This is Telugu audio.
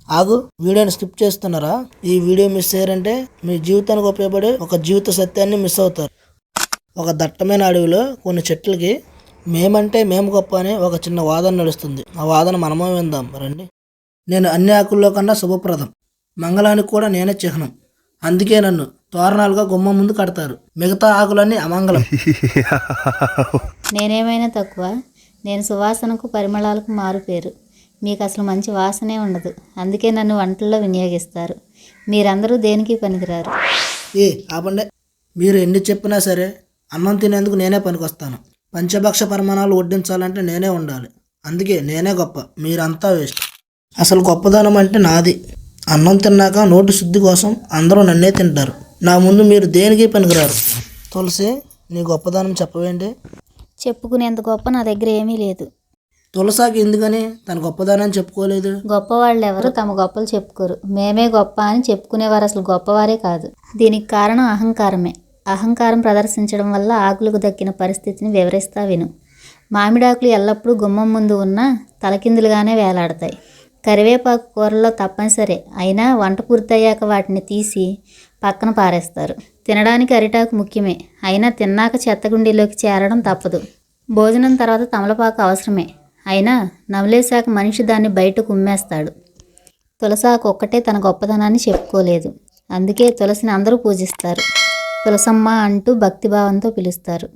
ఆగు, వీడియోని స్కిప్ చేస్తున్నారా? ఈ వీడియో మిస్ అయ్యారంటే మీ జీవితానికి ఉపయోగపడే ఒక జీవిత సత్యాన్ని మిస్ అవుతారు. ఒక దట్టమైన అడవిలో కొన్ని చెట్లకి మేమంటే మేము గొప్ప అనే ఒక చిన్న వాదన నడుస్తుంది. ఆ వాదన మనమే విందాం రండి. నేను అన్ని ఆకుల్లో కన్నా శుభప్రదం, మంగళానికి కూడా నేనే చిహ్నం, అందుకే నన్ను తోరణాలుగా గుమ్మం ముందు కడతారు, మిగతా ఆకులన్నీ అమంగళం. నేనేమైనా తక్కువ? నేను సువాసనకు పరిమళాలకు మారు పేరు. మీకు అసలు మంచి వాసనే ఉండదు, అందుకే నన్ను వంటల్లో వినియోగిస్తారు. మీరందరూ దేనికి పనికిరారు. ఆపండి, మీరు ఎన్ని చెప్పినా సరే అన్నం తినేందుకు నేనే పనికొస్తాను. పంచభక్ష పరిమాణాలు వడ్డించాలంటే నేనే ఉండాలి, అందుకే నేనే గొప్ప, మీరంతా వేస్ట్. అసలు గొప్పదనం అంటే నాది. అన్నం తిన్నాక నోటి శుద్ధి కోసం అందరూ నన్నే తింటారు, నా ముందు మీరు దేనికి పనికిరారు. తులసి, నీ గొప్పదనం చెప్పవేంటి? చెప్పుకునేంత గొప్ప నా దగ్గర ఏమీ లేదు. తులసాకి ఎందుకని తన గొప్పదనాన్ని చెప్పుకోలేదు? గొప్పవాళ్ళు ఎవరు తమ గొప్పలు చెప్పుకోరు. మేమే గొప్ప అని చెప్పుకునేవారు అసలు గొప్పవారే కాదు. దీనికి కారణం అహంకారమే. అహంకారం ప్రదర్శించడం వల్ల ఆకులకు దక్కిన పరిస్థితిని వివరిస్తా విను. మామిడాకులు ఎల్లప్పుడూ గుమ్మం ముందు ఉన్న తలకిందులుగానే వేలాడతాయి. కరివేపాకు కూరల్లో తప్పనిసరి, అయినా వంట పూర్తయ్యాక వాటిని తీసి పక్కన పారేస్తారు. తినడానికి అరిటాకు ముఖ్యమే, అయినా తిన్నాక చెత్తగుండీలోకి చేరడం తప్పదు. భోజనం తర్వాత తమలపాకు అవసరమే, అయినా నవలేశాక మనిషి దాన్ని బయటకు ఉమ్మేస్తాడు. తులసాకు ఒక్కటే తన గొప్పదనాన్ని చెప్పుకోలేదు, అందుకే తులసిని అందరూ పూజిస్తారు. తులసమ్మ అంటూ భక్తిభావంతో పిలుస్తారు.